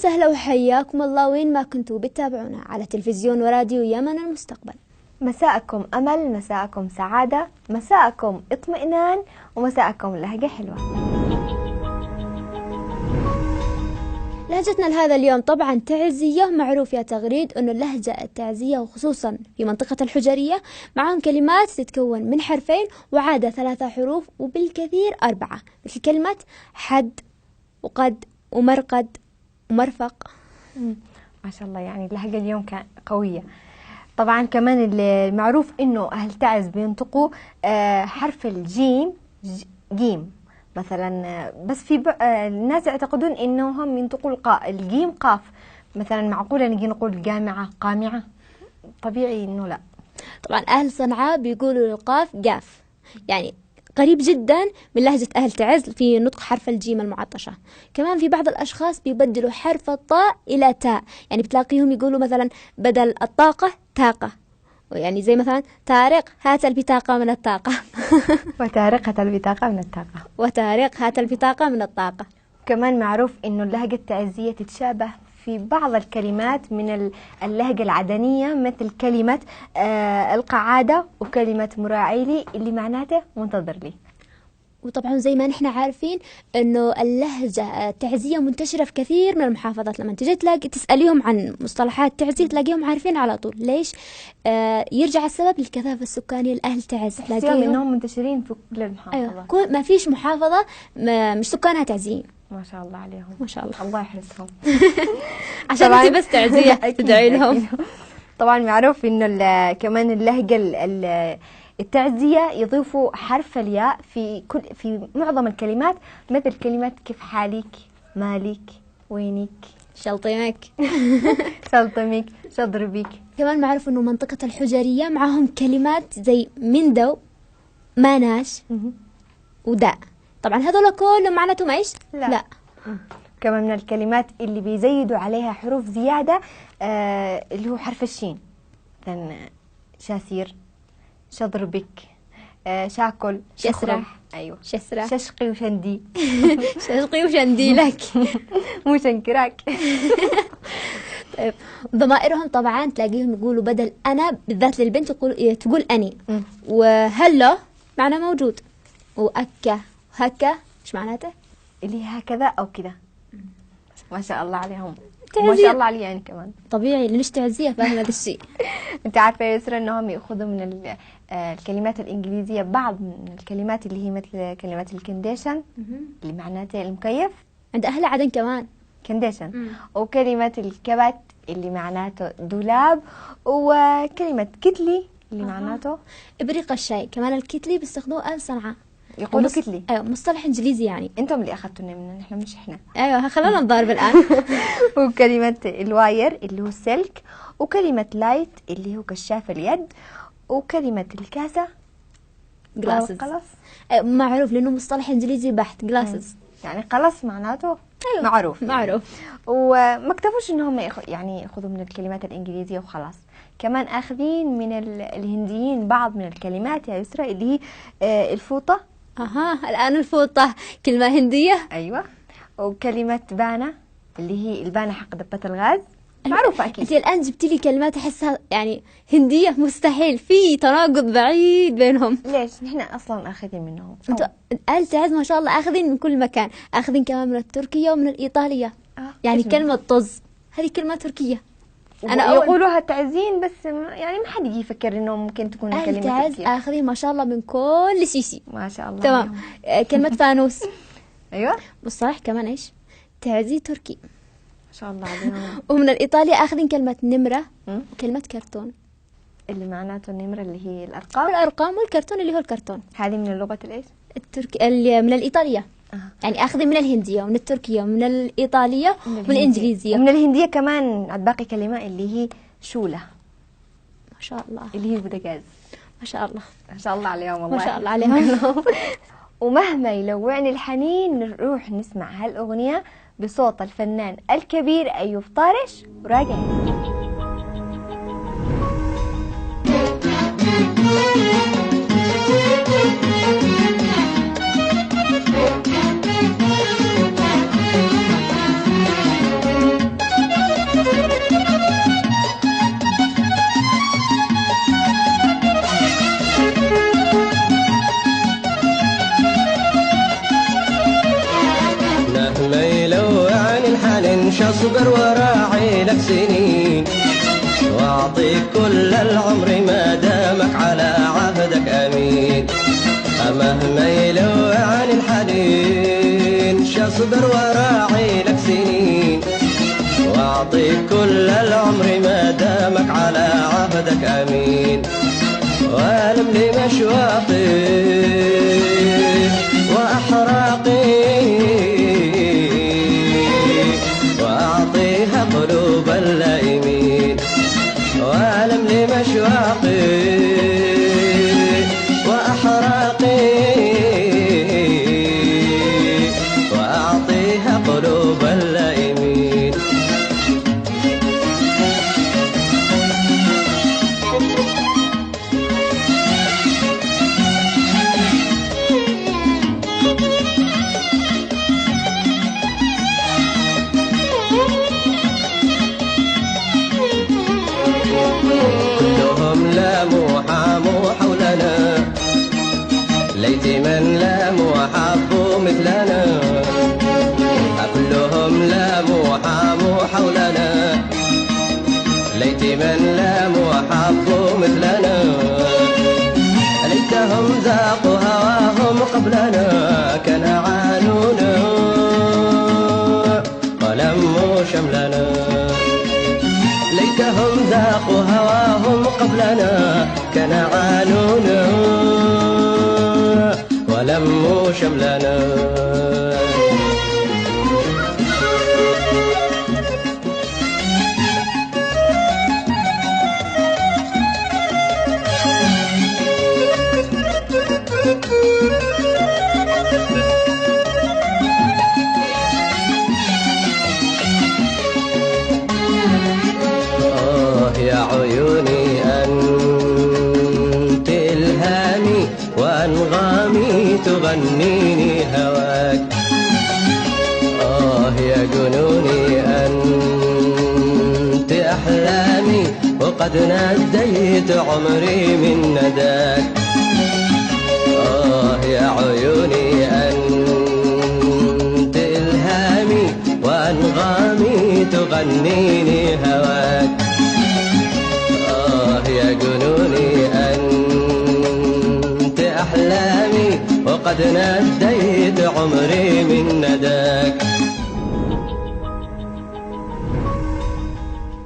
وسهلا وحياكم الله وين ما كنتوا بتتابعونا على تلفزيون وراديو يمن المستقبل. مساءكم أمل، مساءكم سعادة، مساءكم اطمئنان، ومساءكم لهجة حلوة. لهجتنا لهذا اليوم طبعا تعزية، معروف يا تغريد أنه اللهجة التعزية وخصوصا في منطقة الحجرية معهم كلمات تتكون من حرفين وعادة 3 حروف وبالكثير 4، مثل كلمة حد وقد ومرقد ومرفق. ما شاء الله، يعني اللهجة اليوم كان قوية. طبعا كمان المعروف انه اهل تعز بينطقوا حرف الجيم جيم مثلا، بس في الناس يعتقدون انهم ينطقوا الجيم قاف. مثلا معقولة نجي نقول جامعة قامعة؟ طبيعي انه لا. طبعا اهل صنعاء بيقولوا للقاف قاف، يعني قريب جدا من لهجة أهل تعز في نطق حرف الجيم المعطشة. كمان في بعض الأشخاص بيبدلوا حرف الطاء إلى تاء، يعني بتلاقيهم يقولوا مثلا بدل الطاقة تاقة، يعني زي مثلا طارق هات البطاقة من الطاقة وتارق هات البطاقة من الطاقة، وطارق هات البطاقة من الطاقة. كمان معروف إنه اللهجة التعزية تتشابه في بعض الكلمات من اللهجة العدنية، مثل كلمة القعادة وكلمة مراعيلي اللي معناته منتظر لي. وطبعا زي ما نحن عارفين انه اللهجة التعزية منتشرة في كثير من المحافظات، لما تجي تلاقي تسأليهم عن مصطلحات تعزية تلاقيهم عارفين على طول. ليش؟ يرجع السبب للكثافة السكانية لأهل تعز، تلاقيهم انهم منتشرين في كل المحافظات. أيوة. ما فيش محافظة مش سكانها تعزيين. ما شاء الله عليهم، ما شاء الله، الله يحرسهم. عشان انت بس تعزية تدعي لهم. طبعا معروف انه كمان اللهجة التعزية يضيفوا حرف الياء في معظم الكلمات، مثل كلمة كيف حالك، مالك، وينك، شلطمك سلطمك، شضربك. كمان معروف انه منطقة الحجرية معهم كلمات زي مندو، ماناش وداء. طبعا هذول كلهم معناتهم ايش؟ لا. كمان من الكلمات اللي بيزيدوا عليها حروف زيادة اللي هو حرف الشين، مثلا شاسير، شضربك، شاكل، شسرح. ايوه شسرح، ششقي وشندي ششقي وشنديلك مو شنكراك. طيب ضمائرهم طبعا تلاقيهم يقولوا بدل انا بالذات للبنت تقول اني، وهلا معنى موجود، واكا هكا ايش معناته؟ اللي هكذا او كذا. ما شاء الله عليهم، تعزية. ما شاء الله علي يعني كمان طبيعي ليش تعزية فاهم هذا الشيء. انت عارفه يا يسرا انهم ياخذوا من الكلمات الانجليزيه بعض من الكلمات اللي هي مثل كلمه الكنديشن اللي معناته المكيف، عند اهل عدن كمان كنديشن، وكلمه الكبت اللي معناته دولاب، وكلمه كتلي اللي معناته ابريق الشاي. كمان الكتلي بيستخدموه اهل صنعاء، يقولوا كتلي. ايوه مصطلح انجليزي يعني. انتم اللي اخذتونا منه، نحن مش احنا. ايوه خلينا نضارب الان. وكلمه الواير اللي هو السلك، وكلمه لايت اللي هو كشاف اليد، وكلمه الكاسه جلاسز. قلص معروف لانه مصطلح انجليزي بحت، جلاسز يعني قلص معناته. أيوة. معروف معروف. وما اكتفوش انهم يعني ياخذوا من الكلمات الانجليزيه وخلاص، كمان اخذين من الهنديين بعض من الكلمات يا يسرا، اللي هي الفوطه. الان الفوطه كلمه هنديه. ايوه. وكلمه بانه اللي هي البانه حق دبه الغاز، معروفه اكيد. انت الان جبتي لي كلمات احسها يعني هنديه، مستحيل، في تناقض بعيد بينهم. ليش؟ نحن اصلا اخذين منهم. انتوا آل تعز ما شاء الله اخذين من كل مكان، اخذين كمان من التركيه ومن الايطاليه. يعني كلمه طز هذه كلمه تركيه، انا يقولوها تعزين، بس يعني ما حد يجي يفكر انه ممكن تكون كلمه تعز تركيه. اخذين ما شاء الله من كل شيء. ما شاء الله. تمام. كلمه فانوس. ايوه. مصطلح كمان ايش؟ تعزي تركي. ما شاء الله عليهم. ومن الإيطالية أخذين كلمة نمرة وكلمة كرتون اللي معناته النمرة اللي هي الأرقام والكرتون اللي هو الكرتون. هذه من اللغة الإيش؟ اللي من الإيطالية. يعني أخذين من الهندية ومن التركية ومن الإيطالية ومن الإنجليزية ومن الهندية كمان باقي كلمة اللي هي شولة. ما شاء الله. اللي هي البوتاجاز. ما شاء الله. ما شاء الله عليهم والله. ما شاء الله عليهم. ومهما يلوعني الحنين نروح نسمع هالأغنية بصوت الفنان الكبير أيوب طارش وراجعين. اصبر وراعي لك سنين، واعطيك كل العمر ما دامك على عهدك امين. مهما يلوع عن الحنين اصبر وراعي لك سنين، واعطيك كل العمر ما دامك على عهدك امين. والم لي مشواقي واحراقي، واعطيها قلوب اللائمين. والم لي مشواقي واحراقي، واعطيها قلوب اللائمين. كلهم لاموا حاموا حولنا، ليت من لاموا حبوا مثلنا. كلهم لاموا حاموا حولنا، ليت من لاموا حبوا مثلنا. ليتهم ذاقوا هواهم قبلنا، كان عانونا ولموا شملنا. ليتهم ذاقوا هواهم قبلنا، كان عانونا ولموا شملنا. يا عيوني أنت إلهامي وأنغامي تغنيني هواك. يا جنوني أنت أحلامي وقد ناديت عمري من نداك. يا عيوني أنت إلهامي وأنغامي تغنيني هواك. يا جنوني أنت أحلامي وقد ناديت عمري من نداك.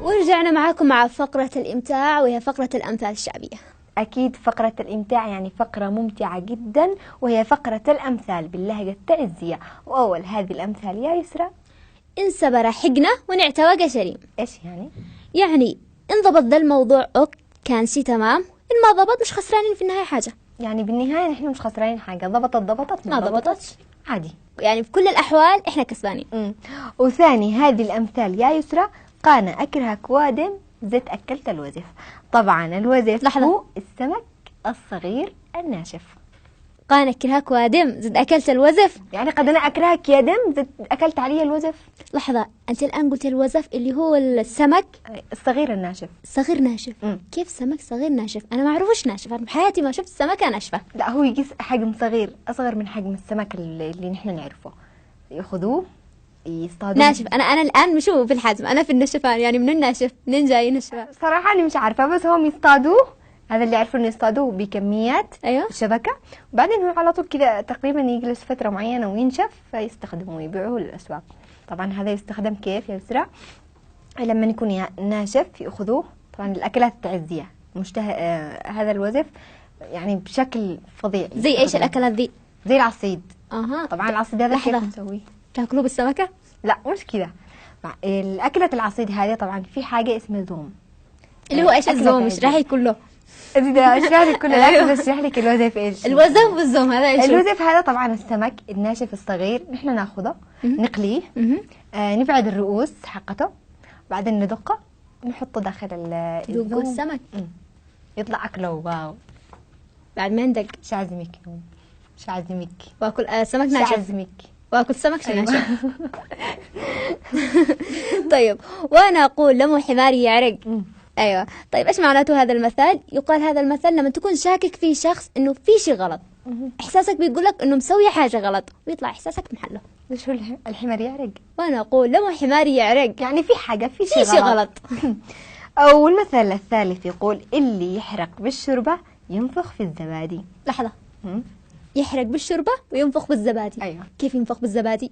ورجعنا معاكم مع فقرة الإمتاع، وهي فقرة الأمثال الشعبية. أكيد فقرة الإمتاع يعني فقرة ممتعة جدا، وهي فقرة الأمثال باللهجة التعزية. وأول هذه الأمثال يا يسرى: إن سبر حقنا ونعتوى قشريم. إيش يعني؟ يعني إن ضبط ذا الموضوع كان شي تمام، إن ما ضبط مش خسرانين في النهاية حاجة. يعني بالنهاية نحن مش خسرانين حاجة، ضبطت ما ضبطتش عادي، يعني في كل الأحوال إحنا كسبانين. وثاني هذه الأمثال يا يسرى: قانا أكرهك وادم زت أكلت الوزف. طبعا الوزف لحظة. هو السمك الصغير الناشف. قانا كرهك وادم زد أكلت الوزف، يعني قد أنا أكرهك يا دم زد أكلت علي الوزف. لحظة، أنت الآن قلت الوزف اللي هو السمك الصغير الناشف. صغير ناشف. كيف سمك صغير ناشف؟ أنا ما أعرفش ناشف، أنا بحياتي ما شفت سمكة ناشفة. لا، هو يقيس حجم صغير، أصغر من حجم السمك اللي نحن نعرفه. يأخذوه يصطادوه ناشف. أنا الآن مش في الحجم، أنا في النشفان. يعني من الناشف منين جاي نشفان؟ صراحة أنا مش عارفة، بس هم يصطادوه. هذا اللي عرفوا إنه يصطادوه بكميات. أيوه. شبكة، وبعدين هو على طول كذا تقريبا يجلس فترة معينة وينشف، فيستخدموه ويبيعوه للأسواق. طبعا هذا يستخدم كيف يا يسرى؟ لما يكون ناشف يأخذوه. طبعا الأكلات التعزية هذا الوزف يعني بشكل فظيع. زي إيش الأكلات ذي؟ زي العصيد. طبعا العصيد هذا كيف نسويه؟ تاكلوه بالسمكة؟ لا مش كذا. الأكلة العصيد هذه طبعا في حاجة اسمها زوم، اللي هو إيش الزوم؟ اشرحي كله. إذا اشرح لك كل الأكل بس اشرح لك الوزف إيش. الوزف والزوم هذا إيش؟ الوزف هذا طبعا السمك الناشف الصغير، نحن ناخذه نقليه، نبعد الرؤوس حقته، بعدين ندقه نحطه داخل دوق السمك، يطلع أكله واو. بعد ما ندق شعزمك واكل سمك ناشف. شعزمك واكل سمك ناشف. طيب، وانا اقول لمو حماري يعرق. ايوه. طيب ايش معناته هذا المثل؟ يقال هذا المثل لما تكون شاكك في شخص انه في شيء غلط، احساسك بيقولك انه مسوي حاجه غلط، ويطلع احساسك محله. وش هو الحمار يعرق؟ وأنا أقول لما حماري يعرق يعني في حاجة، في في شي غلط. أو المثل الثالث يقول اللي يحرق بالشوربة ينفخ في الزبادي. لحظة، هم؟ يحرق بالشوربة وينفخ بالزبادي. أيوة. كيف ينفخ بالزبادي؟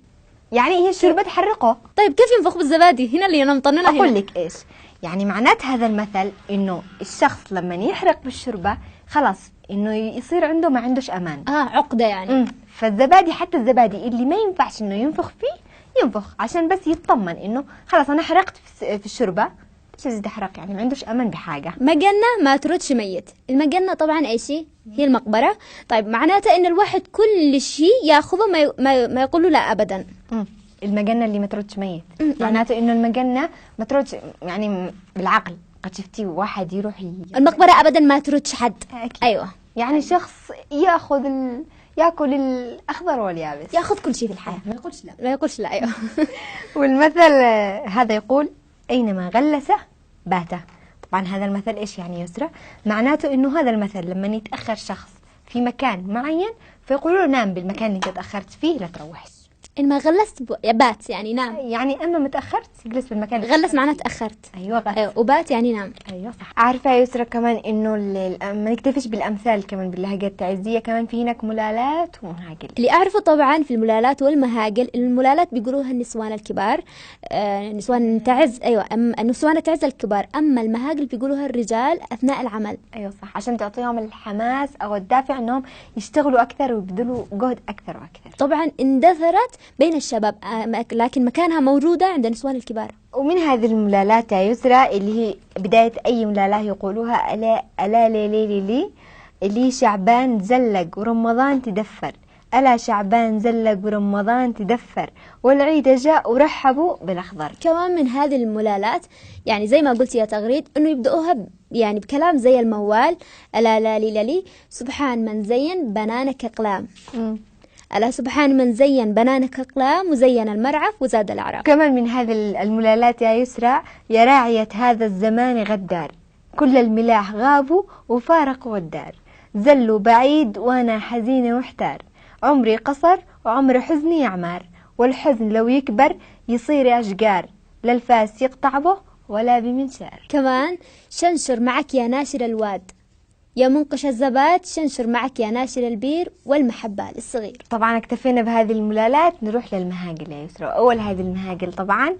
يعني هي الشوربة تحرقه. طيب كيف ينفخ بالزبادي؟ هنا اللي أنا مطننة. أقول هنا لك إيش يعني معنات هذا المثل، إنه الشخص لما يحرق بالشوربة خلاص إنه يصير عنده ما عندوش أمان. عقدة يعني. فالزبادي، حتى الزبادي اللي ما ينفعش إنه ينفخ فيه ينفخ عشان بس يطمن إنه خلاص أنا حرقت في الشوربة، ايش زي احرق يعني ما عندوش أمان بحاجة. مجنة ما تردش ميت. المجنة طبعا أي شيء، هي المقبرة. طيب معناته إن الواحد كل شيء ياخذه ما يقوله لا أبدا. المجنة اللي ما تردش ميت يعني معناته إنه المجنة ما تردش يعني بالعقل. قد شفتي واحد يروح المقبرة أبدا ما تردش حد. أكيد. أيوة، يعني شخص ياخذ ياكل الأخضر واليابس، ياخذ كل شيء في الحياة، ما يقولش لا. ما يقولش لا. أيوة. والمثل هذا يقول أينما غلس بات. طبعا هذا المثل إيش يعني يسرى؟ معناته إنه هذا المثل لما يتأخر شخص في مكان معين فيقولوا له نام بالمكان اللي تأخرت فيه لا تروحش. إن ما غلست بات يعني نام. يعني أما متأخرت جلس بالمكان اللي غلس معناه تأخرت. أيوة غلس. أيوة. وبات يعني نام. أيوة صح. عارفة يا يسرى كمان إنه ما نكتفيش بالأمثال، كمان باللهجة التعزية كمان في هناك ملالات ومهاجل. اللي أعرفه طبعا في الملالات والمهاجل، الملالات بيقولوها النسوان الكبار، نسوان تعز. أيوة، النسوان تعز الكبار. أما المهاجل بيقولوها الرجال أثناء العمل. أيوة صح، عشان تعطيهم الحماس أو الدافع إنهم يشتغلوا أكثر ويبذلوا جهد أكثر وأكثر. طبعا اندثرت بين الشباب، لكن مكانها موجودة عند النسوان الكبار. ومن هذه الملالات يا يسرى اللي هي بداية أي ملالاه يقولوها ألا لي لي لي لي اللي شعبان زلق ورمضان تدفر. ألا شعبان زلق ورمضان تدفر والعيد جاء ورحبوا بالأخضر. كمان من هذه الملالات يعني زي ما قلت يا تغريد إنه يبدأوها يعني بكلام زي الموال. ألا لا لي لي سبحان من زين بنانك أقلام. ألا سبحان من زين بنانك أقلام وزين المرعف وزاد الأعراب. كمان من هذه الملالات يا يسرى يا راعية هذا الزمان غدار. كل الملاح غابوا وفارقوا الدار. زلوا بعيد وأنا حزينة واحتار. عمري قصر وعمر حزني يعمار. والحزن لو يكبر يصير أشجار. لا الفاس يقطع به ولا بمنشار. كمان شنشر معك يا ناشر الواد يا منقش الزباد. شنشر معك يا ناشر البير والمحبة للصغير. طبعا اكتفينا بهذه الملالات، نروح للمهاجل يا يسرى. أول هذه المهاجل طبعا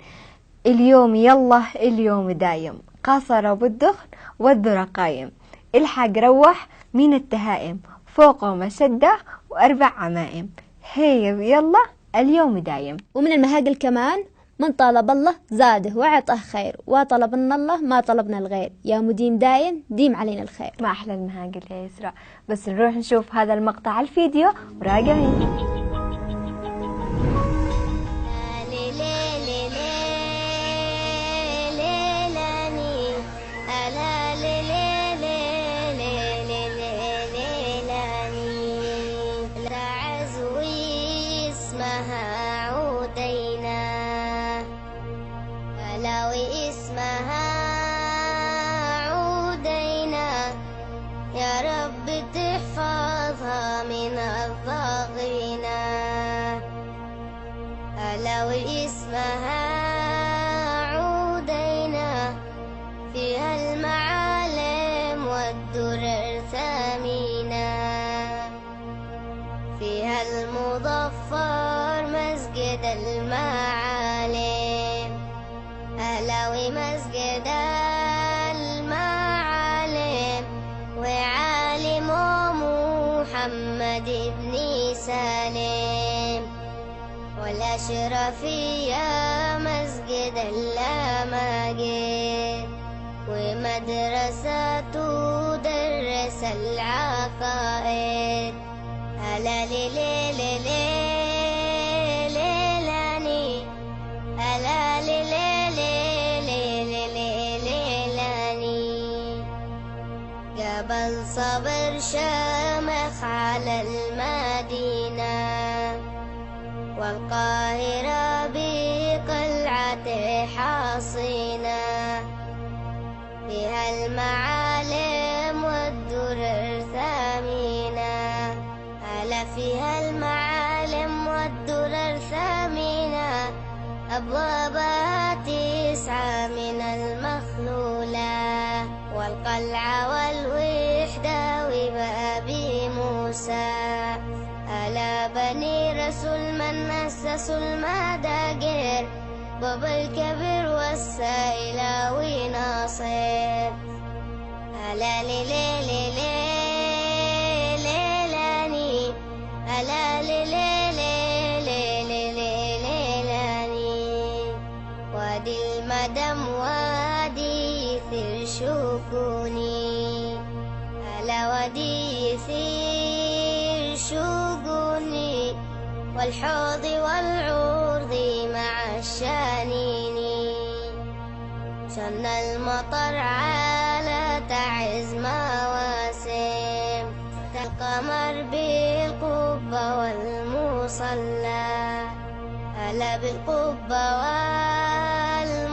اليوم يلا اليوم دايم. قصر بالدخن والذرة قايم. الحق روح من التهائم فوقه مشدة وأربع عمائم. هي يلا اليوم دايم. ومن المهاجل كمان من طالب الله زاده وعطاه خير وطلبنا الله ما طلبنا الغير. يا مديم دايم ديم علينا الخير. ما أحلى المهاجل يا يسرى. بس نروح نشوف هذا المقطع الفيديو وراجعين. لو اسمها عودينا فيها المعالم والدرر ثمينة. فيها المظفر مسجد المعالم. أهلاوي مسجد المعالم وعالم محمد بن سالم. والأشرفية مسجد اللاماجد ومدرسة تدرس العقائد. ألا لي لي لي لي ليلاني. ألا لي لي لي لي لي ليلاني. جبل صبر شامخ على المدينة والقاهرة بقلعة حصينة. فيها المعالم والدرر ثمينة. ألا فيها المعالم والدرر ثمينة. أبوابها 9 من المخلولة، والقلعة والوحدة وبأبي موسى. ألا بني رسول من أسسوا المداقر، بابا الكبير والسائلاوي ناصر. ألا ليلاني، ألا ليلاني، وادي المدم وادي يثير شوقوني. ألا وادي يثير شوقوني، والحوض والعرض مع الشانين. شن المطر على تعز مواسم، القمر بالقبة والمصلى. ألا بالقبة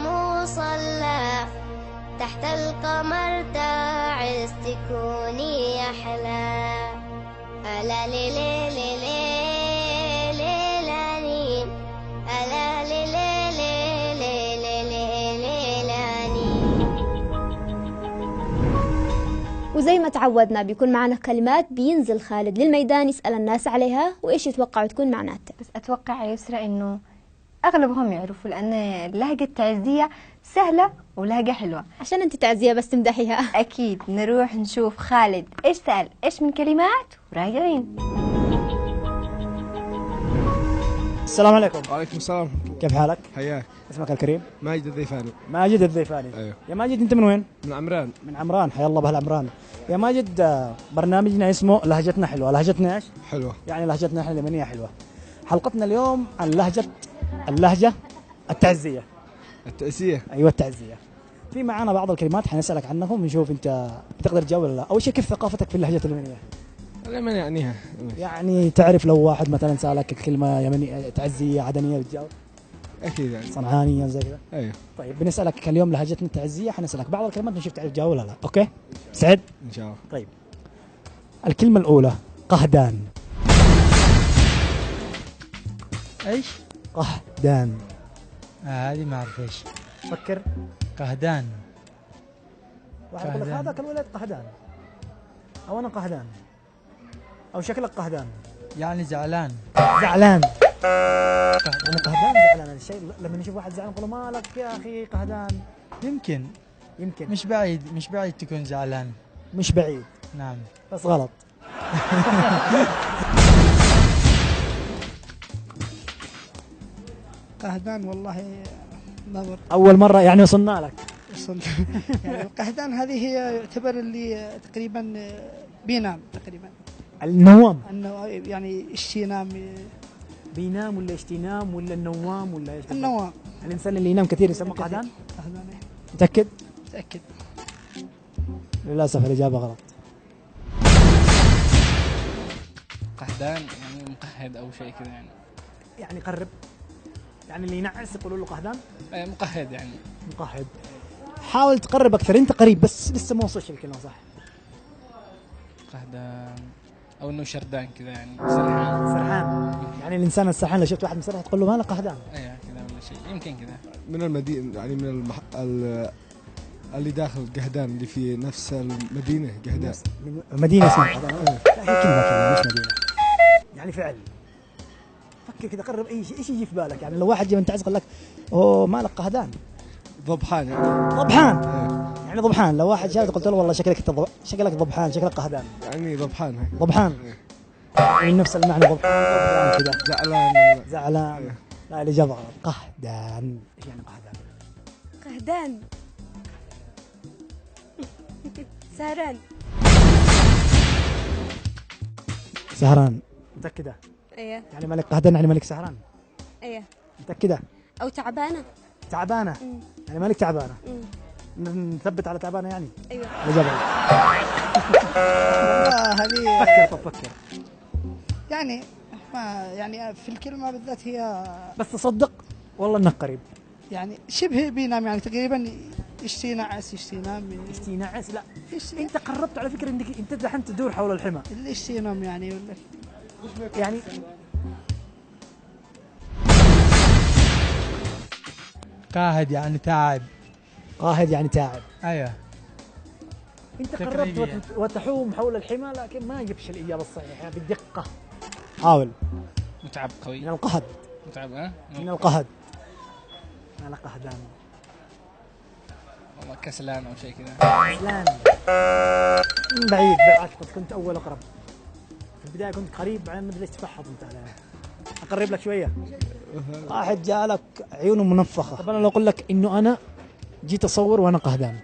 والمصلى، تحت القمر تعز تكوني أحلى. ألا ليلاني، ألا ليلاني. وزي ما تعودنا بيكون معنا كلمات، بينزل خالد للميدان يسأل الناس عليها وإيش يتوقعوا تكون معناتها. بس أتوقع يا يسرى إنه أغلبهم يعرفوا، لأن اللهجة التعزية سهلة ولهجة حلوة. عشان أنت تعزية بس تمدحيها. أكيد. نروح نشوف خالد إيش سأل، إيش من كلمات، وراجعين. السلام عليكم. وعليكم السلام. كيف حالك؟ حياك. اسمك الكريم؟ ماجد الضيفاني. ماجد الضيفاني. ايوه. يا ماجد انت من وين؟ من عمران. من عمران، حيا الله بهالعمران. يا ماجد برنامجنا اسمه لهجتنا حلوة. لهجتنا ايش؟ حلوة. يعني لهجتنا احنا اليمنية حلوة. حلقتنا اليوم عن اللهجة التعزية. التأسية. ايوه التعزية. في معانا بعض الكلمات حنسألك عنهم ونشوف انت بتقدر تجاوب ولا لا. اول شيء كيف ثقافتك في اللهجة اليمنية؟ لمن يعنيها؟ يعني تعرف لو واحد مثلا سألك كلمة يمنية تعزية عدنية بتجاوب؟ أكيد يعني. صنعانية زي كذا؟ أيوه. طيب بنسألك اليوم لهجتنا التعزية، حنسألك بعض الكلمات نشوف تعرف تجاوب ولا لا. اوكي؟ سعد؟ إن شاء الله. طيب الكلمة الأولى قهدان. ايش؟ قهدان. هذه ما اعرف ايش. فكر. قهدان. واحد يقول لك قهدان. هذاك الولد قهدان، أو أنا قهدان، أو شكلك قهدان. يعني زعلان. زعلان. أنا قهدان زعلان. الشيء لما نشوف واحد زعلان نقول له مالك يا أخي قهدان. يمكن يمكن مش بعيد تكون زعلان. مش بعيد نعم. بس غلط. قهدان والله نظر أول مرة يعني وصلنا لك. يعني القهدان هذه هي يعتبر اللي تقريبا بينام تقريبا، النوام. انه يعني الشينام بينام ولا يشتينام ولا النوام ولا ايش؟ النوام. الإنسان اللي ينام كثير يسمى قهدان؟ قهدان متأكد؟ متأكد. للأسف الإجابة غلط. قهدان يعني مقهد او شيء كذا يعني. يعني قرب، يعني اللي ينعس يقولوا له قهدان. مقهد يعني. مقهد. حاول تقرب أكثر، أنت قريب بس لسه ما وصلش الكلمة صح. قهدان او انه شردان كذا يعني سرحان. سرحان، يعني الإنسان السرحان لو شفت واحد مسرح تقول له مالك قهدان. ايوه كذا ولا شيء يمكن كذا. من المدينة يعني من اللي داخل قهدان اللي في نفس المدينة قهدان. من مدينة اسمها قهدان. لا هي كلمة مش مدينة، يعني فعل. فكر كذا قرب أي شيء، إيش يجي في بالك؟ يعني لو واحد جاي من تعز قال لك أوه مالك قهدان. ضبحان يعني. ضبحان. أيوه. يعني ضبحان، لو واحد شاف قلت له والله شكلك ضبحان، شكلك قهدان. يعني ضبحان هاي. ضبحان. يعني نفس المعنى ضبحان كذا. زعلان. زعلان. أيوه. لا الإجابة غلط. قهدان. إيش يعني قهدان؟ قهدان. سهران. سهران. متأكدة؟ ايه يعني ملك قهدان يعني ملك سهران. ايه. متأكدة؟ او تعبانة. تعبانة. يعني ملك تعبانة. نثبت على تعبانة يعني. ايوه. الإجابة غلط. هذه فكر طب فكر. يعني ما يعني في الكلمة بالذات هي بس تصدق والله انك قريب. يعني شبه بينام، يعني تقريبا يشتي نعس يشتي ينام يشتي نعس. لا يشتي انت قربت على فكرة، انك انت دحين تدور حول الحمى. اللي يشتي ينام يعني ولا يعني قاهد يعني تعب. قاهد يعني تعب. ايوه. انت تقريباً. قربت وتحوم حول الحمى لكن ما جبش الاجابه الصحيحه بالدقه. حاول. متعب من قوي. القهد. متعب ها؟ من القهد. انا قهدان. والله كسلان او شيء كذا. كسلان. بعيد كنت اول اقرب. في البدايه كنت قريب بعدين ما ادري ليش تفحط انت علي. اقرب لك شويه. واحد جالك عيونه منفخه. طب انا لو اقول لك انه انا جيت اصور وانا قهدان.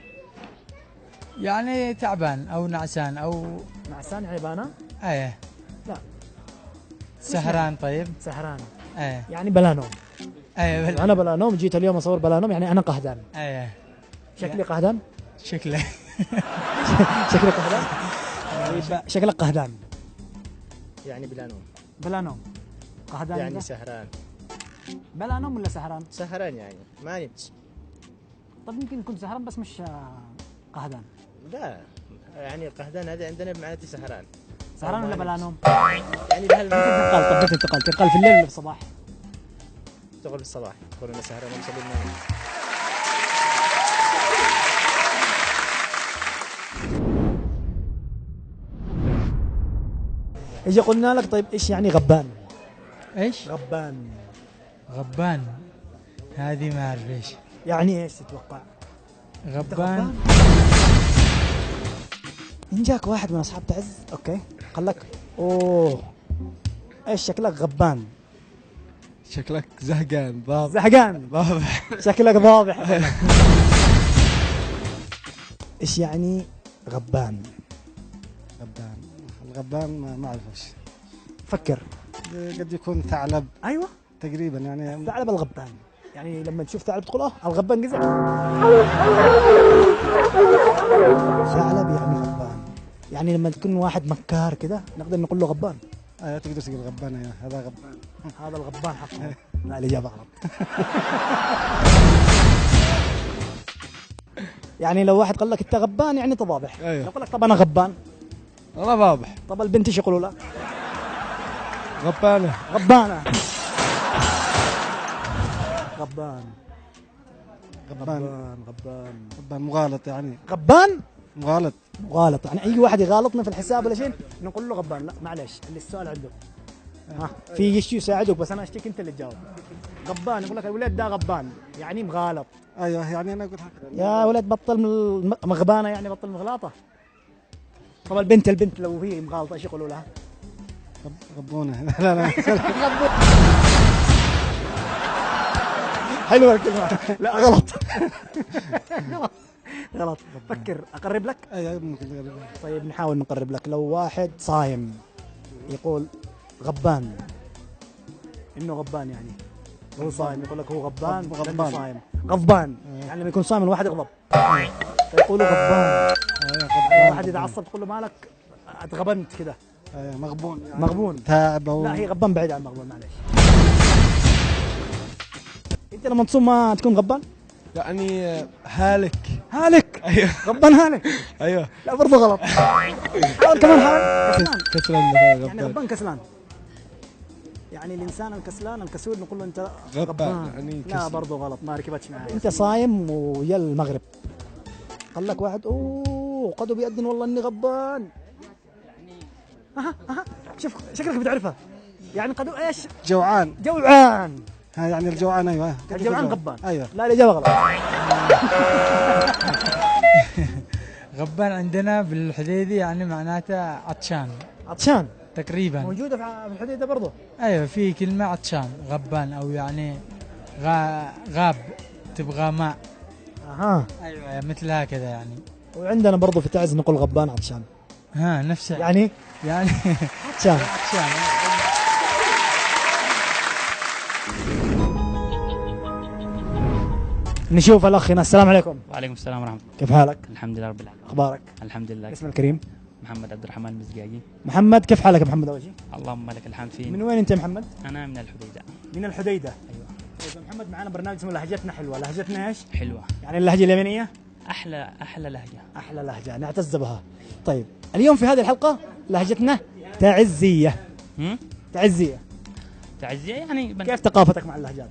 يعني تعبان او نعسان او نعسان يعني بانا؟ ايه. لا. سهران. طيب سهران. ايه. يعني بلا نوم. ايه انا بلا نوم جيت اليوم اصور بلا نوم يعني انا قهدان. ايه. شكلي قهدان؟ شكله. شكلك قهدان؟ شكلك قهدان. يعني بلا نوم. بلا نوم. قهدان يعني إذا؟ سهران. بلا نوم ولا سهران؟ سهران يعني ما نمت. طب يمكن كنت سهران بس مش قهدان. لا يعني قهدان هذا عندنا بمعنى سهران. سهران ولا بلا نوم؟ يعني بهالمعنى. طب متى تنتقل في الليل ولا في الصباح؟ تغل بالصباح تقول انا سهران ومسلي النوم. اجي قلنا لك طيب ايش يعني غبان؟ ايش؟ غبان. غبان. هذه ما اعرف ايش. يعني ايش تتوقع؟ غبان. إن جاك واحد من أصحاب تعز أوكي قال لك أوه إيش شكلك غبان. شكلك زهقان ضابح. زهقان. ضابح. شكلك ضابح. إيش يعني غبان؟ غبان. الغبان ما اعرفش. فكر. قد يكون ثعلب. أيوة تقريبا يعني. ثعلب الغبان. يعني لما تشوف ثعلب تقول الغبان قزع. ثعلب يعني غبان. يعني لما تكون واحد مكار كده نقدر نقول له غبان. ايوه تقدر تقول غبان. ايوه هذا غبان. هذا الغبان حقه. لا الإجابة غلط. يعني لو واحد قال لك انت غبان يعني تضابح. أيوه. لو قال لك طب انا غبان. انا ضابح. طب البنت ايش يقولوا لها؟ غبانة. غبانة. غبان. غبان. غبان. غبان مغالط يعني. غبان؟ مغالط. مغالط يعني اي واحد يغالطنا في الحساب ولا شيء نقول له غبان. لا معلش اللي السؤال عنده. ها في شيء يساعدك بس انا اشتكي انت اللي تجاوب. غبان يقول لك الولد ده غبان يعني مغالط. ايوه يعني انا قلت هكذا. يا ولد بطل مغبانه يعني بطل مغلاطه. طب البنت لو هي مغالطه ايش يقولوا لها؟ غبونه. لا لا. حلوه الكلمه. لا غلط. غلط. فكر اقرب لك. ايوه ممكن. طيب نحاول نقرب لك. لو واحد صايم يقول غبان انه غبان يعني هو صايم يقول لك هو غبان. غضبان. صايم غضبان يعني لما يكون صايم الواحد يغضب فيقولوا غبان. الواحد اذا عصب تقول له مالك اتغبنت كده. مغبون يعني. مغبون. تعب او لا هي غبان بعيد عن مغبون معلش. انت لما تصوم ما تكون غبان؟ يعني هالك. هالك. ايوه. غبان هالك. ايوه. لا برضه غلط. حاول كمان حاول. كسلان. كسلان. يعني غبان كسلان. يعني الانسان الكسلان الكسول نقول له انت غبان يعني لا برضه غلط ما ركبتش معي. انت صايم ويا المغرب قال لك واحد اوه قدو بيأذن والله اني غبان. اها شوف شكلك بتعرفها. يعني قدو ايش؟ جوعان. جوعان. ها يعني الجوعان. ايوه الجوعان غبان. ايوه. لا الاجابه غلط. غبان عندنا بالحديدي يعني معناته عطشان. عطشان تقريبا. موجوده في الحديده برضه. ايوه في كلمة عطشان غبان او يعني غاب تبغى ماء. اها ايوه مثل هكذا يعني. وعندنا برضه في تعز نقول غبان عطشان. ها نفس يعني عطشان. عطشان. نشوف الاخ هنا. السلام عليكم. وعليكم السلام ورحمة الله. كيف حالك؟ الحمد لله رب العالمين. اخبارك؟ الحمد لله. اسم الكريم؟ محمد عبد الرحمن المزقاقي. محمد كيف حالك يا محمد اول شيء؟ اللهم لك الحمد فين. من وين انت يا محمد؟ انا من الحديدة. من الحديدة. ايوه. طيب محمد معنا برنامج اسمه لهجتنا حلوة. لهجتنا ايش؟ حلوة. يعني اللهجة اليمنية؟ احلى لهجة. احلى لهجة نعتز بها. طيب اليوم في هذه الحلقة لهجتنا تعزية. تعزية. تعزية يعني كيف ثقافتك مع اللهجات؟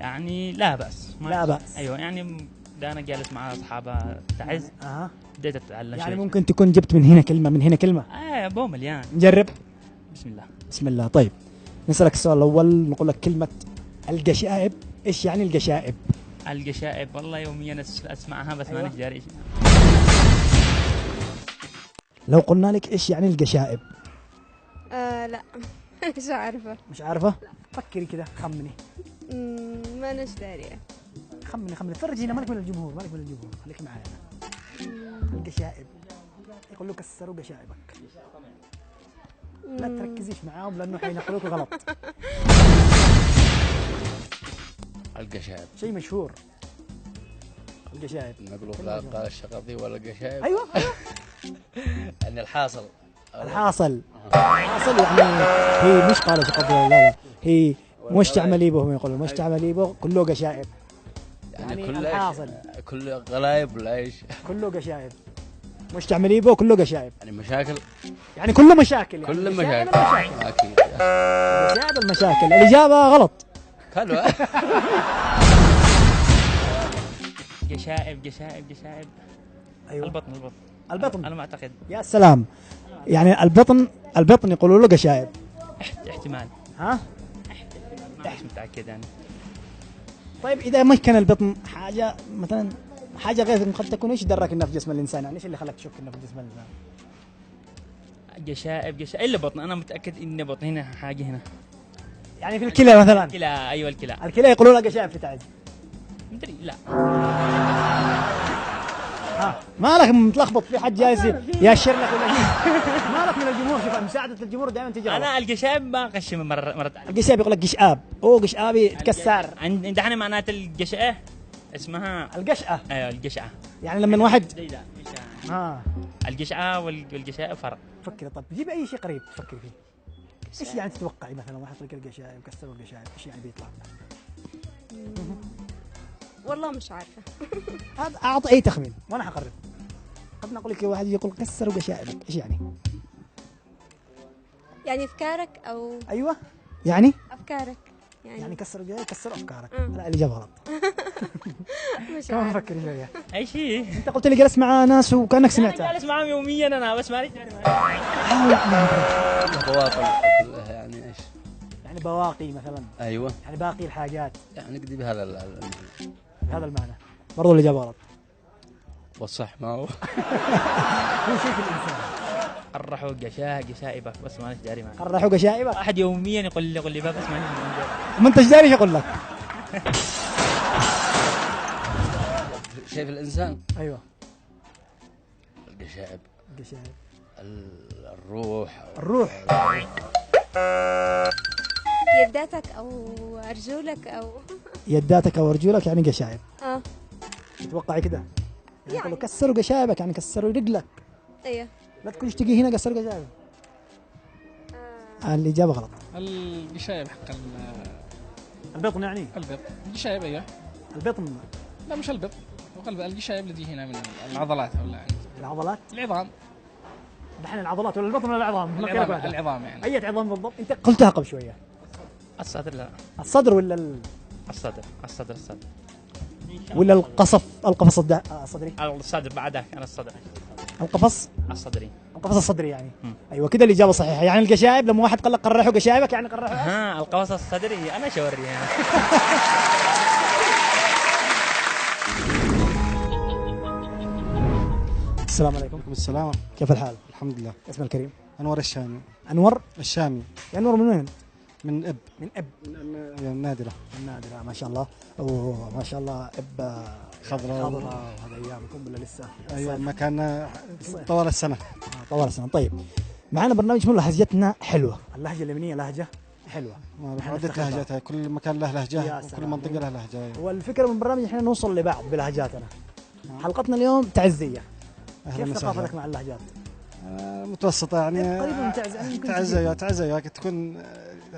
يعني لا بأس. لا بأس. أيوة يعني ده أنا جالس مع أصحابه تعز. بديت أتعلم يعني شوي. ممكن تكون جبت من هنا كلمة من هنا كلمة. بو مليان. نجرب. بسم الله. بسم الله. طيب نسألك السؤال الأول، نقول لك كلمة القشائب، إيش يعني القشائب؟ القشائب والله يوميا أسمعها بس أيوة. ما نجاري. لو قلنا لك إيش يعني القشائب؟ لا مش عارفة. مش عارفة؟ فكري كده، خمني. ما نش دارية. خمني فرجينا، مالك من الجمهور، خليك معايا. القشائب يقول له كسروا قشائبك. لا تركزيش معاهم لأنه حينقلوك غلط. القشائب شيء مشهور. القشائب مقلوب لا قال الشقاطي ولا القشائب. أيوة. يعني الحاصل يعني هي مش قال شقاطي، لا هي مش تعملي به، هم يقولوا مش تعملي به كله قشائب. يعني الحاصل كل غلايب ولا ايش؟ كله قشائب. مش تعملي به كله قشائب. يعني مشاكل. يعني كله مشاكل. يعني كل مشاكل. اكيد. قشائب المشاكل. الإجابة غلط. حلوة. قشائب. أيوة. البطن أنا ما أعتقد. يا سلام. يعني البطن يقولوا له قشائب. احتمال. ها؟ مش متأكد يعني. طيب إذا ما كان البطن حاجة مثلا حاجة غير قد تكون، إيش دراك إنها في جسم الإنسان؟ يعني إيش اللي خلاك تشك إنها في جسم الإنسان؟ قشائب إلا بطن، أنا متأكد إن بطن هنا حاجة هنا. يعني في الكلى مثلا. الكلى. أيوة الكلى. الكلى يقولوا لها قشائب في تعز. مدري لا. مالك متلخبط في حد جايز ياشر لك ولا مالك من الجمهور؟ شوف مساعدة الجمهور دائما تجي. أنا القشائب ما قش مرة. القشائب يقول لك قشآب. قشآبي تكسر. عند احنا معنات القشأة اسمها القشأة. ايوه القشأة. يعني لما واحد القشأة والقشائب فرق. فكري. طب جيب أي شيء قريب تفكري فيه. إيش يعني تتوقعي مثلا واحد يقول القشائب كسروا القشائب، إيش يعني بيطلع؟ والله مش عارفة. هذا أعطي أي تخمين وأنا حقرب. قد نقول لك واحد يقول كسروا قشائبك، إيش يعني؟ يعني أفكارك أو. أيوة. يعني أفكارك. يعني كسروا قشائبك، كسروا أفكارك. لا الإجابة غلط. مش كمان عارفة. فكري شوية. أي شيء. أنت قلت لي جلس مع ناس وكأنك سمعتها. أنا جالس معهم يوميا أنا بس ما بواقي كلها يعني ايش؟ يعني بواقي مثلا. ايوه. يعني باقي الحاجات. يعني قد بهذا هذا المعنى. برضو الإجابة غلط. والصح ما هو. هو شيء في الإنسان. قرحوا قشائبك بس ما داري معك. قرحوا قشائبك. واحد يوميا يقول لي بس ما أنت إيش داري إيش أقول لك؟ شيء في الإنسان. أيوة. القشائب. الروح. يداتك أو أرجلك أو. يداتك أو أرجلك يعني قشائب. تتوقعي كده؟ يعني يقولوا كسروا قشائبك يعني كسروا رجلك. أيوه. لا تكونش تجي هنا كسروا قشائبك. الإجابة غلط. القشائب حق البطن يعني. القشائب ايوه. البطن. لا مش البطن، القشائب اللي تجي هنا من العضلات ولا يعني. العضلات؟ العظام. دحين العضلات ولا البطن ولا العظام؟ العظام يعني. أي عظام بالضبط؟ أنت قلتها قبل شوية. الصدر. لا الصدر ولا الصدر ولا القفص الصدري. الصدر بعدك. أنا الصدر. القفص الصدري يعني. ايوه كده الاجابه صحيحه. يعني القشائب لما واحد قال لك قرحوا قشائبك يعني قرحوا القفص الصدري. انا شوريها. السلام عليكم. السلام. كيف الحال؟ الحمد لله. اسم الكريم؟ انور الشامي. انور الشامي. انور من وين؟ من اب. من اب. النادره. النادره ما شاء الله. ما شاء الله. اب خضراء. وهذا ايامكم ولا لسه؟ ايوه مكاننا طوال السنه. طوال السنه. طيب معنا برنامج اسمه لهجتنا حلوه. اللهجه اليمنيه لهجه حلوه. عدة لهجات، كل مكان له لهجه وكل منطقه له لهجه. والفكره من البرنامج احنا نوصل لبعض بلهجاتنا. حلقتنا اليوم تعزيه. كيف ثقافتك مع اللهجات؟ متوسطه يعني. قريبه من تعزيه تكون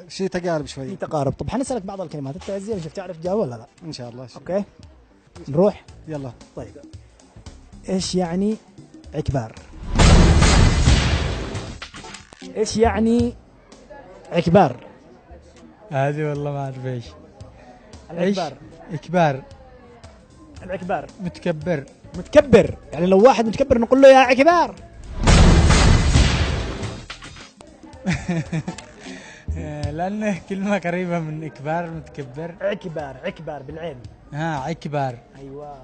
شيء تقارب شوي. في تقارب. طب حنسالك بعض الكلمات التعزيه نشوف تعرف تجاوب ولا لا؟ ان شاء الله. اوكي نروح. يلا. طيب ايش يعني عكبار؟ ايش يعني عكبار؟ هذه والله ما اعرف ايش. ايش؟ إكبار. العكبار. متكبر. متكبر، يعني لو واحد متكبر نقول له يا عكبار. لأنه كلمة قريبة من إكبار متكبر. عكبار بالعين. عكبار. أيوة.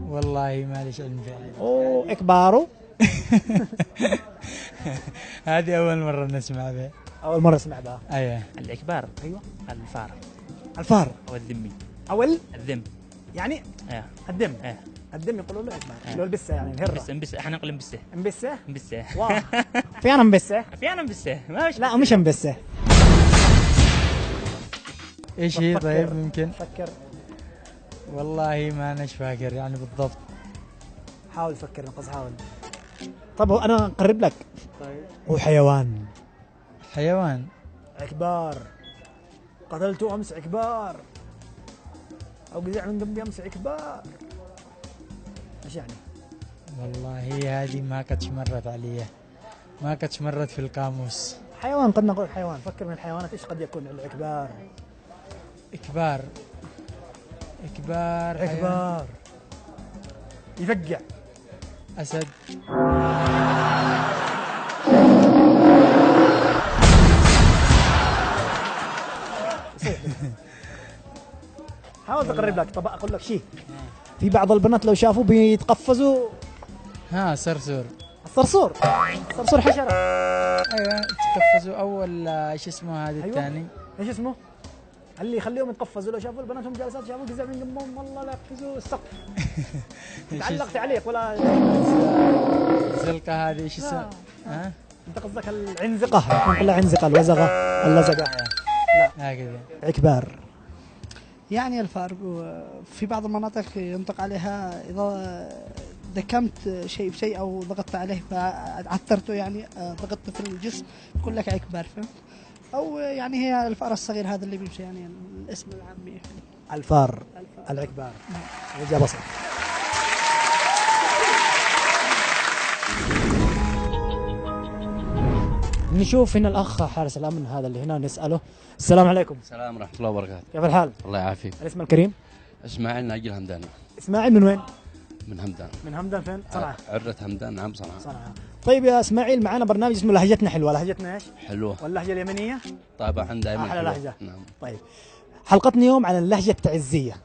والله ما ليش علم فيها. أوه إكبارو. هذه أول مرة نسمع بها. أول مرة أسمع بها. أيوة. الإكبار. أيوة. الفار. أو الذمي. الذم. يعني ايه الدم. ايه الدم يقولوا له إكبار. اللي هو البسة يعني الهرة. امبسه احنا نقول امبسه. امبسة. واو. أحيانا امبسة. لا مش امبسة. ايش هي طيب ممكن؟ فكر. والله ما أنا فاكر يعني بالضبط. حاول فكر نقص حاول. طب أنا أقرب لك. طيب. هو حيوان. عكبار. قتلته أمس عكبار. أو قزع من ذنبي أمس عكبار. إيش يعني؟ والله هذه ما كنتش مرت علي، ما كنتش مرت في القاموس. حيوان، قد نقول حيوان. فكر من الحيوانات ايش قد يكون العكبار. عكبار يفقع. أسد. حاول تقرب لك. طب أقول لك شيء، في بعض البنات لو شافوا بيتقفزوا. صرصور. الصرصور حشرة. ايوه تقفزوا اول ايش اسمه هذا الثاني؟ ايش اسمه؟ اللي يخليهم يتقفزوا لو شافوا البنات هم جالسات شافوا قزع من جنبهم والله لا يقفزوا السقف. تعلق تعليق ولا الزلقة هذه ايش اسمها؟ انت قصدك العنزقة. نقول لها عنزقة، الوزغة، اللزقة. لا هكذا. عكبار. يعني الفار في بعض المناطق ينطق عليها إذا دكمت شيء بشيء أو ضغطت عليه فعثرته، يعني ضغطت في الجسم يقول لك عكبار، فهمت؟ أو يعني هي الفار الصغير هذا اللي بيمشي، يعني الاسم العامي. الفار. العكبار. الإجابة صح. نشوف هنا الأخ حارس الأمن هذا اللي هنا نسأله. السلام عليكم. السلام ورحمة الله وبركاته. كيف الحال؟ الله يعافيك. الاسم الكريم؟ اسماعيل ناجي الهمداني. إسماعيل من وين؟ من همدان. من همدان فين؟ صنعاء. عرة همدان. نعم صنعاء. طيب يا إسماعيل، معنا برنامج اسمه لهجتنا حلوة. لهجتنا ايش؟ حلوة. واللهجة اليمنية؟ طبعا دائما أحلى لهجة. نعم. طيب حلقتنا اليوم عن اللهجة التعزية.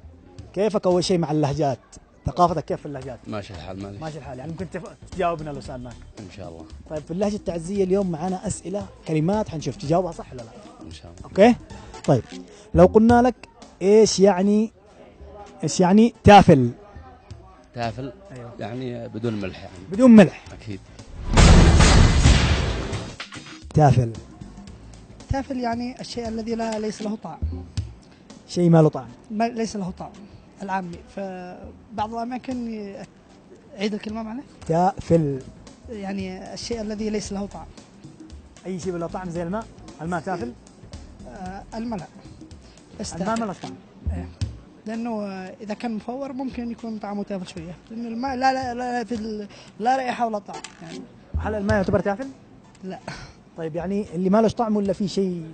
كيفك أول شيء مع اللهجات؟ ثقافتك كيف في اللهجات؟ ماشي الحال. ماشي الحال، يعني ممكن تجاوبنا لو سألناك. إن شاء الله. طيب في اللهجة التعزية اليوم معنا أسئلة كلمات حنشوف تجاوبها صح ولا لا. إن شاء الله. أوكي؟ طيب لو قلنا لك إيش يعني تافل؟ تافل. أيوه. يعني بدون ملح يعني. بدون ملح. أكيد. تافل يعني الشيء الذي ليس له طعم. شيء ما له طعم. ليس له طعم العامي. فبعض الأماكن عيد الكلمة معنا. تافل يعني الشيء الذي ليس له طعم. أي شيء بلا طعم زي الماء. الماء تافل. الماء لا. بس الماء ما له طعم. لأنه إذا كان مفور ممكن يكون طعمه تافل شوية، لأن الماء لا رائحة ولا طعم يعني. هل الماء يعتبر تافل؟ لا. طيب يعني اللي ما له طعم ولا في شيء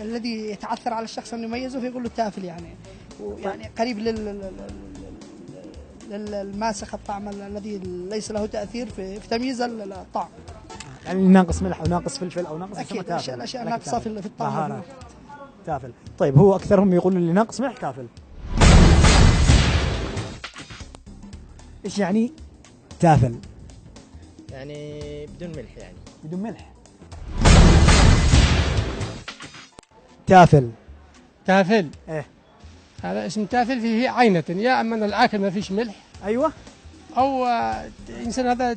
الذي يتعثر على الشخص أن يميزه فيقول له تافل يعني، ويعني قريب للماسخ الطعم الذي ليس له تأثير في تمييز الطعم. يعني ناقص ملح أو ناقص فلفل أو ناقص أكيد الأشياء ناقصة في الطعم. تافل. طيب هو أكثرهم يقولوا اللي ناقص ملح تافل. إيش يعني تافل؟ يعني بدون ملح يعني. بدون ملح. تافل. إيه. هذا اسم تافل فيه عينة، يا أما الآكل ما فيش ملح. أيوة. أو إنسان هذا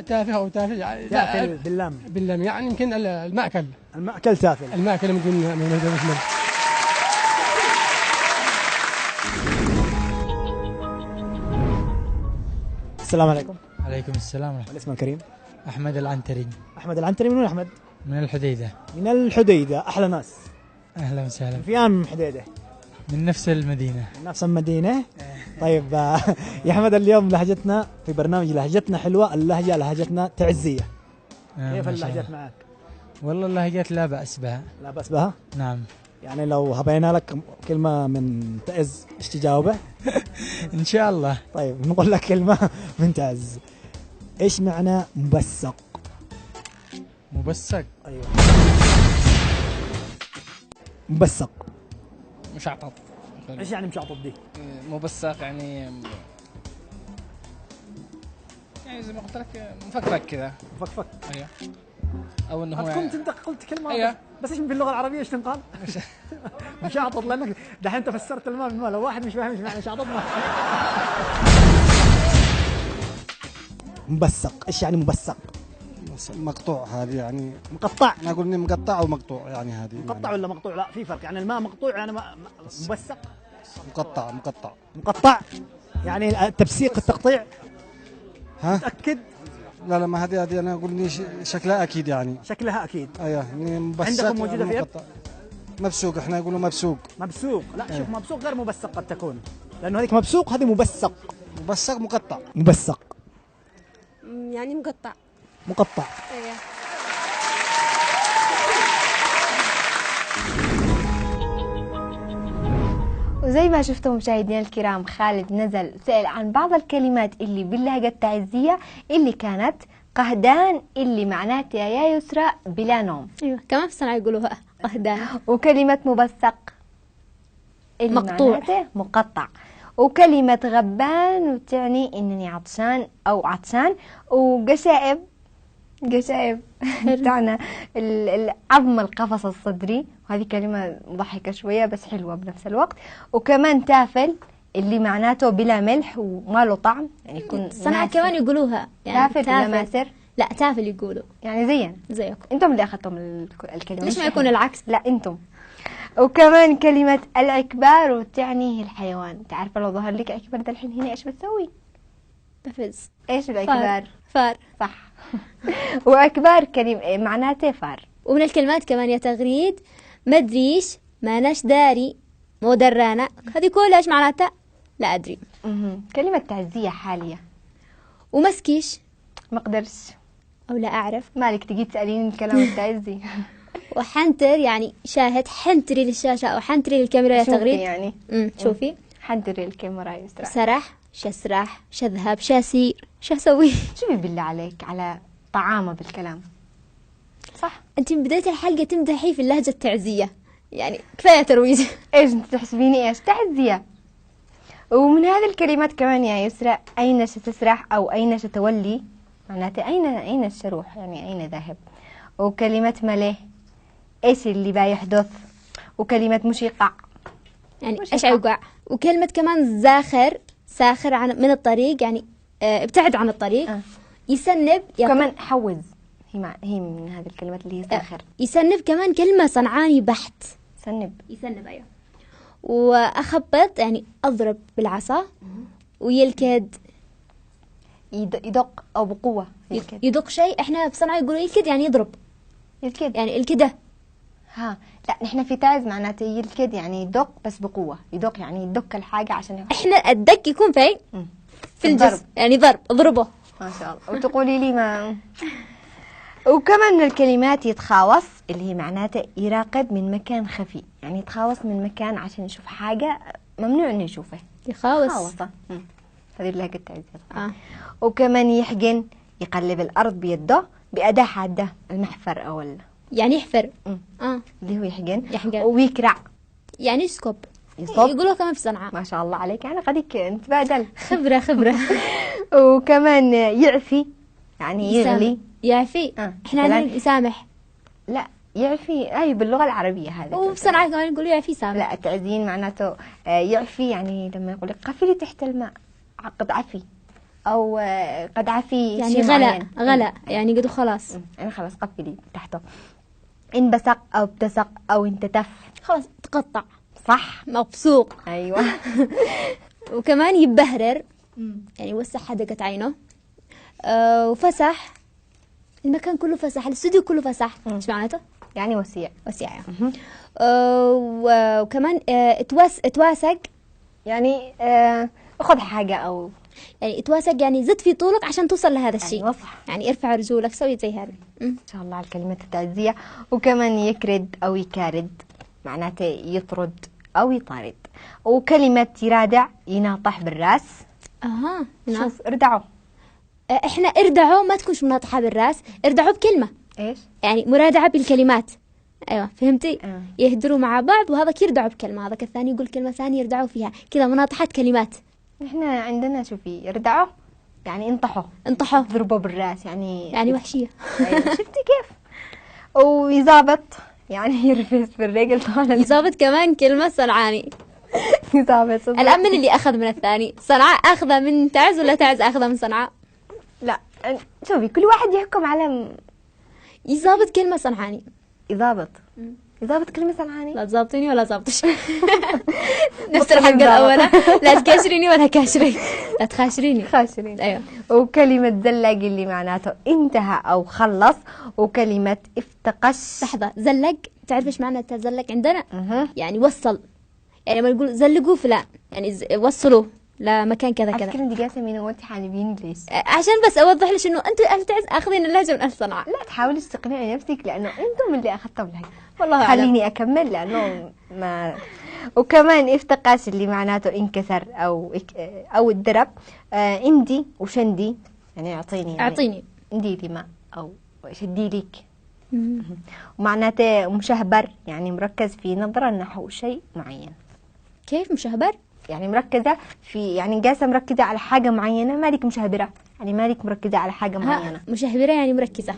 تافه أو تافل يعني. تافل باللام يعني يمكن المأكل تافل. المأكل يمكن من ملح. السلام عليكم. عليكم السلام ورحمة الله. الاسم الكريم؟ أحمد العنتري. من وين أحمد؟ من الحديدة. من الحديدة. أحلى ناس. أهلا وسهلا. فيان من الحديدة. من نفس المدينة. طيب يا أحمد اليوم لهجتنا في برنامج لهجتنا حلوة. اللهجة لهجتنا تعزية. كيف اللهجات معك؟ والله اللهجات لا بأس بها. لا بأس بها؟ نعم. يعني لو هبينا لك كلمة من تعز ايش تجاوبه؟ ان شاء الله. طيب نقول لك كلمة من تعز. ايش معنى مبسق؟ مبسق. ايوه. مبسق. مشعطط. ايش يعني مشعطط دي؟ مبسق يعني زي ما قلت لك مفكفك كذا. مفكفك. ايوه. او انه هو كنت انت قلت كلمة. أيوة. بس ايش باللغة العربية ايش تنقال؟ مشعطط، لانك دحين انت فسرت الماء بالماء، لو واحد مش فاهم ايش معنى مشعطط ما. مبسق، ايش يعني مبسق؟ مقطوع هذه يعني. مقطع. انا اقول اني مقطع ومقطوع يعني هذه. مقطع ولا مقطوع؟ لا في فرق، يعني الماء مقطوع يعني مبسق. مقطع. مقطع يعني التبسيق التقطيع. ها؟ متأكد؟ لا ما هذه انا اقول اني شكلها اكيد يعني. شكلها اكيد. ايوه اني مبسق. عندكم موجودة في مبسوق، احنا نقولوا مبسوق. مبسوق، لا شوف مبسوق غير مبسق قد تكون، لانه هذيك مبسوق هذه مبسق. مبسق مقطع. مبسق يعني مقطع. مقطع. ايه. وزي ما شفتم مشاهدينا الكرام، خالد نزل سأل عن بعض الكلمات اللي باللهجة التعزية اللي كانت قهدان، اللي معناتها يا يسرى بلا نوم. ايوه كمان في صنعاء يقولوها قهدان. وكلمة مبسق اللي مقطوع. معناته مقطع. وكلمة غبان وتعني انني عطشان او عطشان. وقشائب تعنى عظم القفص الصدري، وهذه كلمة مضحكة شوية بس حلوة بنفس الوقت. وكمان تافل اللي معناته بلا ملح وما له طعم، يعني يكون صنعاء كمان يقولوها يعني تافل ولا ماسر. لا تافل يقولوا يعني زينا زيكم. انتم اللي اخذتم الكلمة، ليش ما يكون العكس؟ لا انتم. وكمان كلمة العكبار وتعني الحيوان. تعرف لو ظهر لك عكبر ده الحين هنا ايش بتسوي؟ بفز. ايش العكبار؟ فار. صح. وعكبار كلمة معناته فار. ومن الكلمات كمان يا تغريد مدريش، ماناش داري، مو درانا، هذه كلها ايش معناتها؟ لا ادري. كلمة تعزية حالية. ومسكيش ما اقدرش او لا اعرف. مالك تجي تسألين الكلام التعزي. وحنتر يعني شاهد، حنتري للشاشة او حنتري للكاميرا يا تغريد. يعني شوفي حنتري الكاميرا يا يسرى. سرح، شسرح، شذهب، شاسير، شو اسوي؟ شوفي بالله عليك على طعامة بالكلام. صح. انت من بداية الحلقة تمدحي في اللهجة التعزية، يعني كفاية ترويج. ايش انت تحسبيني ايش تعزية؟ ومن هذه الكلمات كمان يا يسرى، اين ستسرح او اين ستولي، معناته اين الشروح، يعني اين ذاهب. وكلمة مليه ايش اللي بيحدث. وكلمة مشيقع يعني ايش يوقع. وكلمة كمان زاخر، ساخر من الطريق، يعني ابتعد عن الطريق. يسنب كمان حوز، هي من هذه الكلمات اللي هي ساخر. يسنب كمان كلمة صنعاني بحت. يسنب ايوه. واخبط يعني اضرب بالعصا. ويلكد يدق او بقوة. يدق شيء، احنا بصنعاء يقولوا يلكد يعني يضرب. يلكد يعني الكده. لا نحن في تعز معناته يلكد يعني يدق بس بقوة. يدق يعني يدق الحاجة عشان احنا الدق يكون فين؟ في الجسم، يعني ضرب، اضربه. ما شاء الله. وتقولي لي ما. وكمان من الكلمات يتخاوص، اللي هي معناته يراقب من مكان خفي، يعني يتخاوص من مكان عشان يشوف حاجة ممنوع انه يشوفه. يخاوص. هذه اللهجة التعزية. وكمان يحقن، يقلب الأرض بيده بأداة حادة، المحفر أو يعني يحفر. اللي هو يحقن. ويكرع يعني يسكب. يقولوا كمان في صنعاء. ما شاء الله عليك، أنا قديك نتبادل خبرة. وكمان يعفي يعني يغلي. يعفي. احنا عندنا يسامح. لا يعفي هاي باللغة العربية هذا. وفي صنعاء كمان يقولوا يعفي سامح. لا التعزين معناته يعفي يعني لما يقول لك قفي لي تحت الماء قد عفي، او قد عفي يعني شيء غلا يعني قدو خلاص. يعني خلاص قفي لي تحته. انبسق او ابتسق او انتتف، خلاص تقطع. صح. مبسوق. ايوه. وكمان يبهرر، يعني وسع حدقة عينه. وفسح، المكان كله فسح، الاستوديو كله فسح. ايش معناته؟ يعني وسيع. وكمان اتواسق، يعني خذ حاجة او يعني اتواسق يعني زد في طولك عشان توصل لهذا الشيء. أيوة صح. يعني ارفع رجولك، سوي زي هذا. ان شاء الله على الكلمات التعزية. وكمان يكرد او يكارد، معناته يطرد أو يطارد. وكلمة يرادع يناطح بالراس. شوف اردعوا. احنا اردعوا ما تكونش مناطحة بالراس، اردعوا بكلمة. ايش؟ يعني مرادعة بالكلمات. ايوه فهمتي؟ يهدروا مع بعض وهذاك يردعوا بكلمة، هذاك الثاني يقول كلمة ثانية يردعوا فيها، كذا مناطحة كلمات. احنا عندنا شوفي يردعوا يعني انطحوا ضربوا بالراس يعني وحشية. أيوة شفتي كيف؟ ويزابط يعني يرفس بالرجل طبعا. يزابط كمان كلمة صنعاني. يزابط. الآن من اللي أخذ من الثاني؟ صنعاء أخذه من تعز ولا تعز أخذه من صنعاء؟ لا شوفي كل واحد يحكم على يزابط كلمة صنعاني. يضابط كلمة صنعاني. لا تزابطيني ولا زابطش. نفس الحلقة الأولى، لا تكاشريني ولا كاشري، لا تخاشريني. أيوة. وكلمة زلق اللي معناته انتهى أو خلص، وكلمة افتقش. لحظة، زلق تعرف ايش معنى تزلق عندنا؟ يعني وصل، يعني لما نقول زلقوا فلان يعني وصلوا لمكان كذا كذا. أفكر إنتي قاسة مين وأنتي حالبين ليش؟ عشان بس أوضح لك إنه أنتوا أهل تعز أخذين اللهجة من أهل صنعاء. لا تحاولي تقنعي نفسك لأنه أنتم اللي أخذتوا اللهجة. والله خليني أكمل لأنه ما. وكمان افتقاش اللي معناته انكسر أو الدرب. اندي وشندي يعني أعطيني اندي لي ماء أو شدي ليك. ومعناته مشهبر يعني مركز في نظرة نحو شيء معين. كيف مشهبر؟ يعني مركزة في يعني قاسة مركزة على حاجة معينة، مالك مشهبرة يعني مالك مركزة على حاجة معينة. مشهبرة يعني مركزة.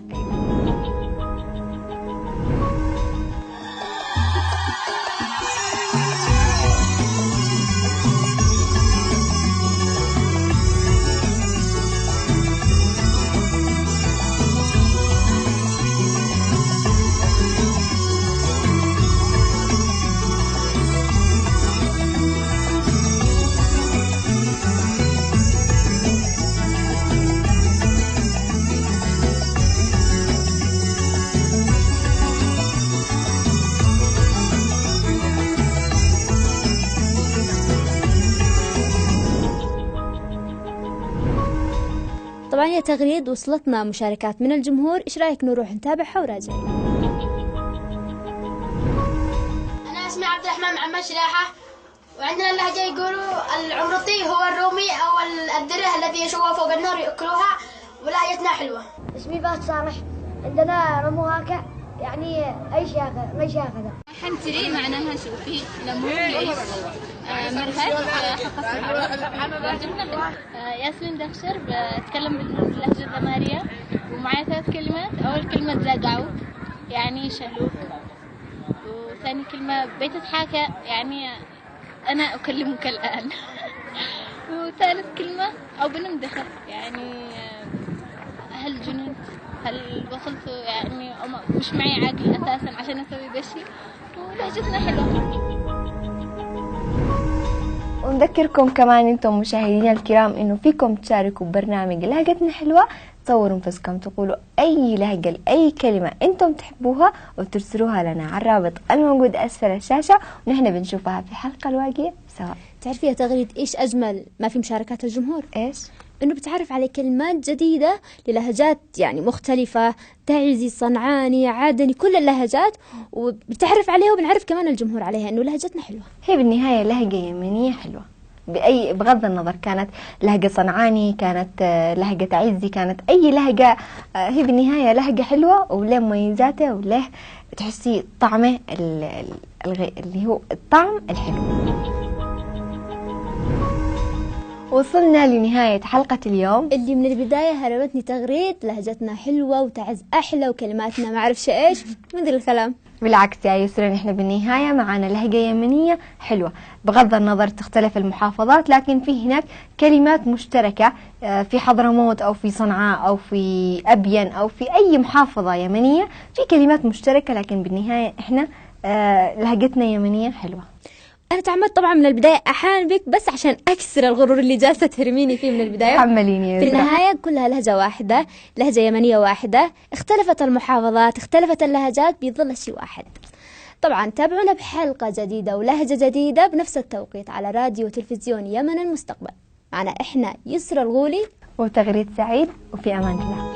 طبعا يا تغريد وصلتنا مشاركات من الجمهور، ايش رايك نروح نتابعها وراجع؟ انا اسمي عبد الرحمن محمد شلاحه، وعندنا اللهجه يقولوا العمرطي هو الرومي او الدره الذي يشوها فوق النار ياكلوها، ولهجتنا حلوه. اسمي باسط صالح، عندنا رموهاكا يعني اي شيء ما يشاهد. حنتري معناها شوفي لمون مرهد ياسمين دخشر بتكلم باللهجة الدمارية، ومعي 3 كلمات. أول كلمة زقعوا يعني شلوك، وثاني كلمة بيت حاكة يعني أنا أكلمك الآن. وثالث كلمة أو بنمدخل يعني هل جننت، هل وصلت يعني مش معي عقل أساسا عشان أسوي ذا الشيء. ولهجتنا حلوة. ونذكركم كمان انتم مشاهدينا الكرام انه فيكم تشاركوا ببرنامج لهجتنا حلوة، تصوروا انفسكم تقولوا اي لهجة لاي كلمة انتم تحبوها وترسلوها لنا على الرابط الموجود اسفل الشاشة، ونحن بنشوفها في الحلقة الواقية سوا. تعرفي يا تغريد ايش اجمل ما في مشاركات الجمهور؟ ايش؟ انه بتعرف على كلمات جديدة للهجات يعني مختلفة، تعزي، صنعاني، عدني، كل اللهجات، وبتعرف عليها وبنعرف كمان الجمهور عليها انه لهجتنا حلوة. هي بالنهاية لهجة يمنية حلوة بغض النظر كانت لهجة صنعاني، كانت لهجة عزي، كانت اي لهجة، هي بالنهاية لهجة حلوة وله مميزاته وله تحسي طعمه اللي هو الطعم الحلو. وصلنا لنهاية حلقة اليوم اللي من البداية هربتني تغريد لهجتنا حلوة وتعز أحلى وكلماتنا ما أعرفش إيش من ذي الكلام. بالعكس يا يسرا، نحن بالنهاية معنا لهجة يمنية حلوة بغض النظر تختلف المحافظات، لكن في هناك كلمات مشتركة في حضرموت أو في صنعاء أو في أبين أو في أي محافظة يمنية في كلمات مشتركة، لكن بالنهاية إحنا لهجتنا يمنية حلوة. أنا تعمدت طبعا من البداية أحاربك بس عشان أكسر الغرور اللي جالسة ترميني فيه من البداية. حمليني في النهاية كلها لهجة واحدة، لهجة يمنية واحدة، اختلفت المحافظات، اختلفت اللهجات، بيظل شيء واحد. طبعا تابعونا بحلقة جديدة ولهجة جديدة بنفس التوقيت على راديو وتلفزيون يمن المستقبل. معنا إحنا يسرا الغولي وتغريد سعيد، وفي أمان الله.